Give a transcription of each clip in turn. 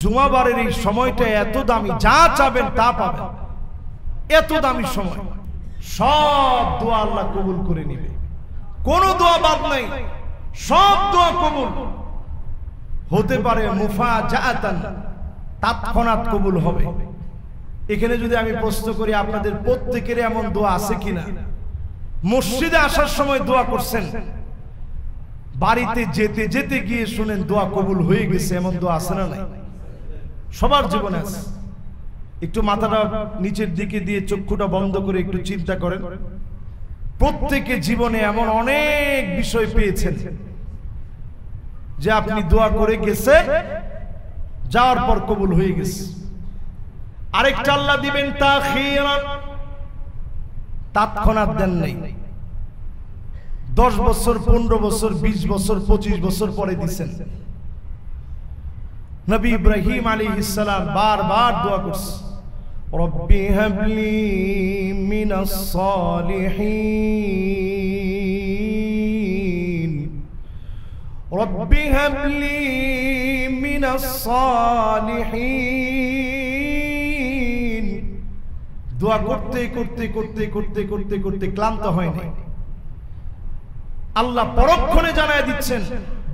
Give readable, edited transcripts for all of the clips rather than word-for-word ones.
জুমাবারের এই সময়টা এত দামি, যা চাবেন তা পাবেন, এত দামি সময়। সব দোয়া আল্লাহ কবুল করে নিবে, কোনো দোয়া বাদ নাই, সব দোয়া কবুল হতে পারে। মুফাজাআতান, তৎক্ষণাৎ কবুল হবে। এখানে যদি আমি প্রশ্ন করি, আপনাদের প্রত্যেকের এমন দোয়া আছে কিনা? মসজিদে আসার সময় দোয়া করছেন, বাড়িতে যেতে যেতে গিয়ে শুনেন দোয়া কবুল হয়ে গেছে, এমন দোয়া আছে না নাই? সবার জীবনে আছে। একটু মাথাটা নিচের দিকে দিয়ে চক্ষুটা বন্ধ করে একটু চিন্তা করেন। প্রত্যেকে জীবনে এমন অনেক বিষয় পেয়েছেন যে আপনি দোয়া করে গেছেন, যাওয়ার পর কবুল হয়ে গেছে। আরেকটা আল্লাহ দিবেন তাখিরান, তৎক্ষণাৎ দেন নাই। 10 বছর, 15 বছর, 20 বছর, 25 বছর পরে দিচ্ছেন। নবী ইব্রাহিম আলাইহিস সালাম বারবার দোয়া করছে, রব্বি হাবলি মিনাস সালিহিন, রব্বি হাবলি মিনাস সালিহিন। দোয়া করতে করতে করতে করতে করতে করতে ক্লান্ত হয় না। আল্লাহ পরক্ষণে জানায় দিচ্ছেন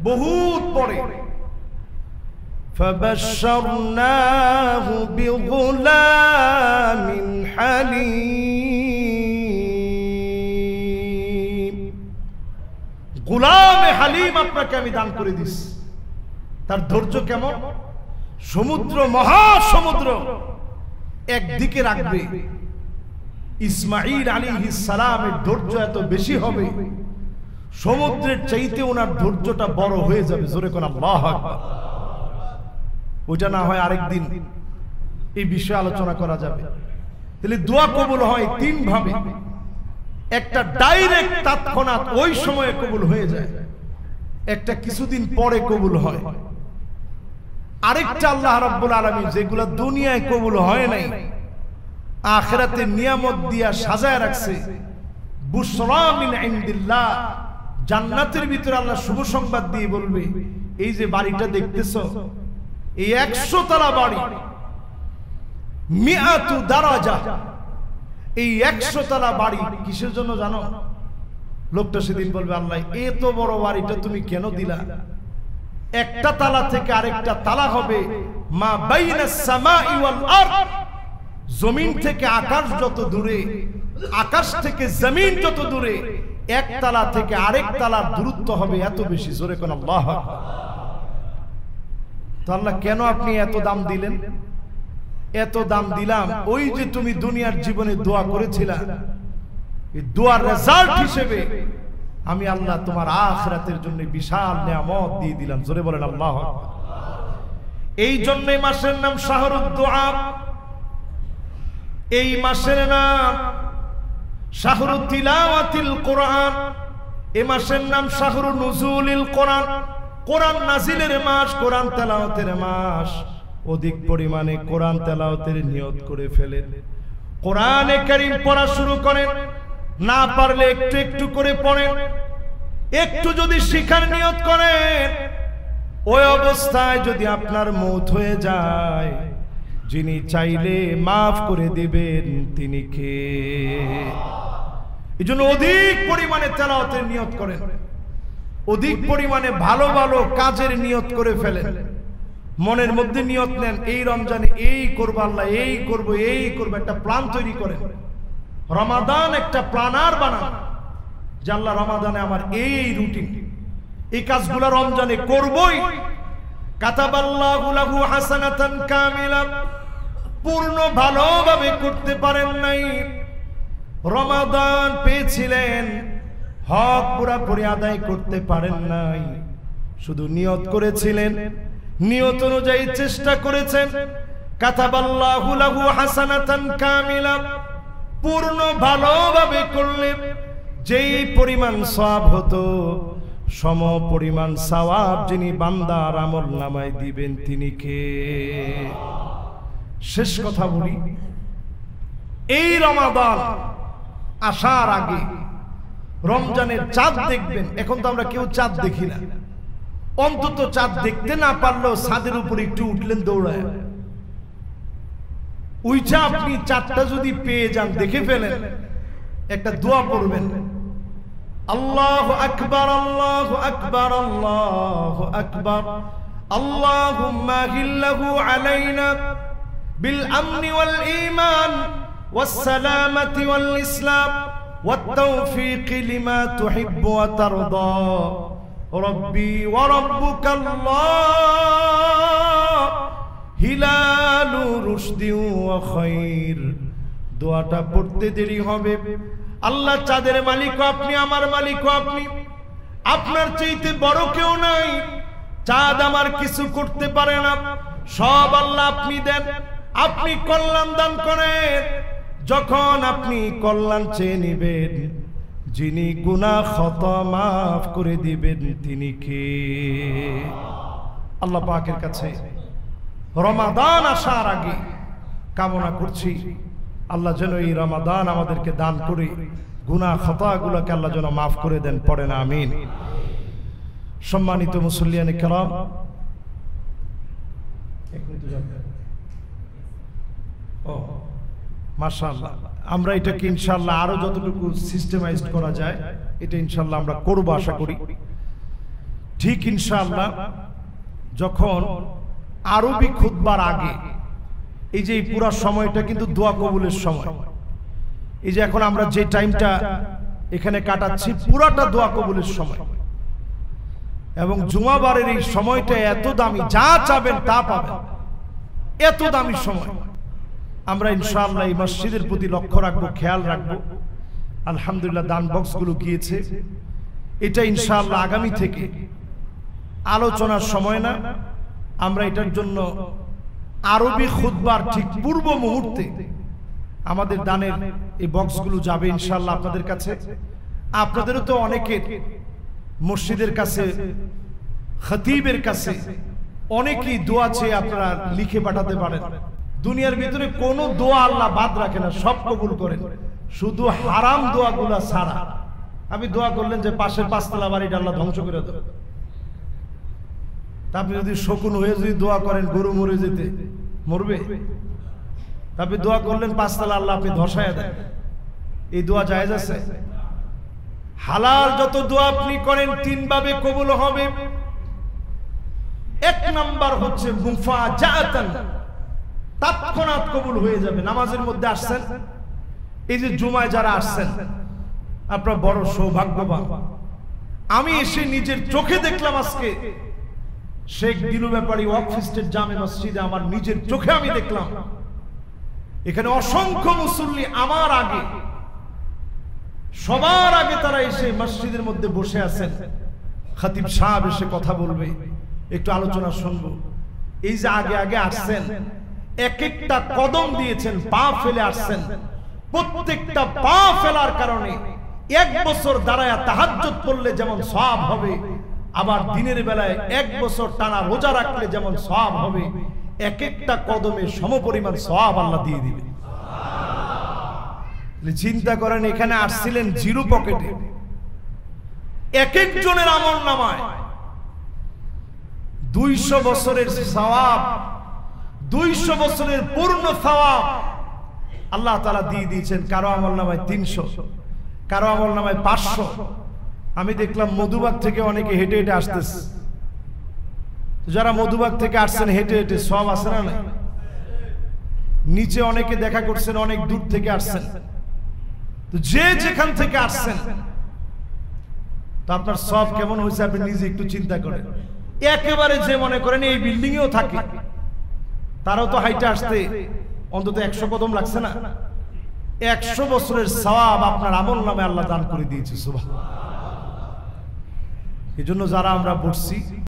বহুত পরে, ফাবাশশারনাহু বিগুলামিন হালিম। গোলামে হালিম আপনাকে আমি দান করে দিচ্ছি। তার ধৈর্য কেমন? সমুদ্র, মহাসমুদ্র একদিকে রাখবে, ইসমাঈল আলাইহিস সালামের ধৈর্য এত বেশি হবে, সমুদ্রের চাইতে ওনার ধৈর্যটা বড় হয়ে যাবে। জোরে কোন আল্লাহু আকবার। ওইটা না হয় আরেকদিন এই বিষয়ে আলোচনা করা যাবে। তাহলে দোয়া কবুল হয় 3 ভাবে। একটা ডাইরেক্ট তৎক্ষণাৎ ওই সময়ে কবুল হয়ে যায়, একটা কিছুদিন পরে কবুল হয়, আরেকটা আল্লাহ রাব্বুল আলামিন যেগুলো দুনিয়ায় কবুল হয় নাই, আখিরাতে নিয়ামত দিয়া সাজায় রাখছে। বুশরা মিন ইনদিল্লাহ, জান্নাতের ভিতরে আল্লাহ শুভ সংবাদ দিয়ে বলবে, এই যে বাড়িটা দেখতেছো, এই 100 তলা বাড়ি, মিআতু দারাজা, এই 100 তলা বাড়ি কিসের জন্য জানো? লোকটা সেদিন বলবে, আল্লাহ এত বড় বাড়িটা তুমি কেন দিলা? একটা তালা থেকে আরেকটা তালা হবে মা বাইনাস সামাই ওয়াল আরদ, জমিন থেকে আকাশ যত দূরে, আকাশ থেকে জমিন যত দূরে, এক তালা থেকে আরেক তালার দূরত্ব হবে এত বেশি। জোরে কোন আল্লাহু আকবার। তো আল্লাহ কেন আপনি এত দাম দিলেন? এত দাম দিলাম, ওই যে তুমি দুনিয়ার জীবনে দোয়া করেছিলা, এই দোয়ার রেজাল্ট হিসেবে আমি আল্লাহ তোমার আখিরাতের জন্য বিশাল নিয়ামত দিয়ে দিলাম। জোরে বলেন আল্লাহু আকবার। এই জন্যই মাসের নাম শাহরুদ দুআ, এই মাসের নাম শাহরু তিলাওয়াতিল কোরআন, এই মাসের নাম শাহরু নুজুলিল কোরআন, কোরআন নাজিলের মাস, কোরআন তেলাওয়াতের মাস। অধিক পরিমাণে কোরআন তেলাওয়াতের নিয়ত করে ফেলেন, কোরআনে কারীম পড়া শুরু করেন, না পারলে একটু একটু করে পড়েন। একটু যদি শিখার নিয়ত করেন, ওই অবস্থায় যদি আপনার মওত হয়ে যায়, যিনি চাইলে মাফ করে দিবেন তিনি কে? এই জন্য অধিক পরিমাণে তেলাওয়াতের নিয়ত করেন, অধিক পরিমাণে ভালো ভালো কাজের নিয়ত করে ফেলেন। মনের মধ্যে নিয়ত নেন, এই রমজানে এই করবো, আল্লাহ এই করব, এই করবো, একটা প্ল্যান তৈরি করেন। রমাদান একটা প্ল্যানার বানান যে আল্লাহ রমাদানে আমার এই রুটিন, এই কাজগুলো রমজানে করবই। কাতাবাল্লাহু লাহু হাসানাতান কামিলা, পূর্ণ ভালোভাবে করতে পারেন নাই, রমাদান পেয়েছিলেন, হক পুরোপুরি আদায় করতে পারেন নাই, শুধু নিয়ত করেছিলেন, নিয়ত অনুযায়ী চেষ্টা করেছেন। কাতাবাল্লাহু লাহু হাসানাতান কামিলা, পূর্ণ ভালোভাবে করলে যেই পরিমাণ সওয়াব হতো, সম পরিমাণ সওয়াব যিনি বান্দার আমল নামায় দিবেন তিনি কে? শেষ কথা বলি, এই রমাদান আসার আগে রমজানের চাঁদ দেখবেন। এখন তো আমরা কেউ চাঁদ দেখি না, অন্তত চাঁদ দেখতে না পারলেও ছাদের উপর একটু উঠলেন দৌড়ায়, উইটা আপনি চাঁদটা যদি পেয়ে যান, দেখে ফেলেন, একটা দোয়া পড়বেন, আল্লাহু আকবার আল্লাহু আকবার আল্লাহু আকবার আল্লাহুম্মা হিল্লাহু আলাইনা বিল আমনি ওয়াল ঈমান ওয়াস সালামাতি ওয়াল ইসলাম ওয়াত তাওফীক লিমা তুহিব্বু ওয়া তারদা রব্বি ওয়া রাব্বুকাল্লাহ হিলালু রুশদি ওয়া খায়র। দোয়াটা পড়তে দেরি হবে। আল্লাহ চাঁদের মালিক আপনি, আমার মালিক আপনি, আপনার চাইতে বড় কেউ নাই। চাঁদ আমার কিছু করতে পারে না, সব আল্লাহ আপনি দেন, আপনি কল্যাণ দান করেন। যখন আপনি কল্যাণ চেয়ে নিবেন, যিনি গুনাহ খতা মাফ করে দিবেন তিনি কে? আল্লাহ পাকের কাছে রমাদান আসার আগে কামনা করছি আল্লাহ যেন এই রমাদান আমাদেরকে দান করে গুনাহ খতাগুলোকে আল্লাহ যেন মাফ করে দেন। পড়েন আমিন। সম্মানিত মুসল্লিয়ানে কেরাম, মাশাআল্লাহ, আমরা এটাকে ইনশাআল্লাহ আরো যতটুকু সিস্টেমাইজড করা যায় এটা ইনশাআল্লাহ আমরা করব আশা করি। ঠিক ইনশাআল্লাহ যখন আরবি খুতবার আগে, এই যে এই পুরো সময়টা কিন্তু দোয়া কবুলের সময়। এই যে এখন আমরা যে টাইমটা এখানে কাটাচ্ছি পুরাটা দোয়া কবুলের সময়, এবং জুমাবারের এই সময়টা এত দামি, যা চাবেন তা পাবেন, এত দামি সময়। আমরা ইনশাআল্লাহ এই মসজিদের প্রতি লক্ষ্য রাখবো, খেয়াল রাখবো। আলহামদুলিল্লাহ দান বক্সগুলো গিয়েছে। এটা ইনশাআল্লাহ আগামী থেকে আলোচনার সময় না, আমরা এটার জন্য আরবি খুতবার ঠিক পূর্ব মুহূর্তে আমাদের দানের এই বক্সগুলো যাবে ইনশাআল্লাহ আপনাদের কাছে। আপনাদেরও তো অনেকের মসজিদের কাছে, খতিবের কাছে অনেকেই দোয়া চেয়ে আপনারা লিখে পাঠাতে পারেন। দুনিয়ার ভিতরে কোনো দোয়া আল্লাহ বাদ রাখে না, সব কবুল করেন, শুধু হারাম দোয়াগুলা ছাড়া। আপনি দোয়া করলেন যে পাশের পাঁচতলা বাড়িটা আল্লাহ ধ্বংস করে দেবে, আপনি যদি শকুন হয়ে যদি দোয়া করেন গরু মরে যেতে, মরবে? আপনি দোয়া করলেন পাঁচতলা আল্লাহ আপনি ধসায় দেন, এই দোয়া জায়েজ আছে? হালাল যত দোয়া আপনি করেন তিন ভাবে কবুল হবে। এক নাম্বার হচ্ছে মুফাজাআতান, তৎক্ষণাৎ কবুল হয়ে যাবে। নামাজের মধ্যে আসছেন, এই যে জুমায় যারা আসছেন আপনারা বড় সৌভাগ্যবান। আমি এসে নিজের চোখে দেখলাম আজকে শেখ দিলু ব্যাপারী ওয়াকফ স্টেট জামে মসজিদে, আমার নিজের চোখে আমি দেখলাম এখানে অসংখ্য মুসল্লি আমার আগে, সবার আগে তারা এসে মসজিদের মধ্যে বসে আছেন। খতিব সাহেব এসে কথা বলবে, একটু আলোচনা শুনবো। এই যে আগে আগে আসছেন, এক একটা কদম দিয়েছেন, পা ফেলে আসছেন। প্রত্যেকটা পা ফেলার কারণে এক বছর দাঁড়ায় তাহাজ্জুদ পড়লে যেমন সওয়াব হবে, আবার দিনের বেলায় এক বছর টানা রোজা রাখলে যেমন সওয়াব হবে, এক একটা কদমে সমপরিমাণ সওয়াব আল্লাহ দিয়ে দিবে। চিন্তা করেন, এখানে আসছিলেন জিরো পকেটে, এক একজনের আমল নামায় 200 বছরের সওয়াব, 200 বছরের পূর্ণ সওয়াব আল্লাহ তাআলা দিয়ে দিয়েছেন। কারো আমল নামায় 300, কারো আমল নামায় 500। আমি দেখলাম মধুবাগ থেকে অনেকে হেঁটে হেঁটে আসতেছে। যারা মধুবাগ থেকে আসছেন হেঁটে হেঁটে, সব আছে না? না, নিচে অনেকে দেখা করছেন, অনেক দূর থেকে আসছেন। তো যে যেখান থেকে আসছেন, তো আপনার সব কেমন হয়েছে আপনি নিজে একটু চিন্তা করেন। একেবারে যে মনে করেন এই বিল্ডিং এও থাকে, তারাও তো হাইটে আসতে অন্তত 100 কদম লাগছে না? 100 বছরের সওয়াব আপনার আমল নামে আল্লাহ দান করে দিয়েছে। সুবহানাল্লাহ। এই জন্য যারা আমরা বসছি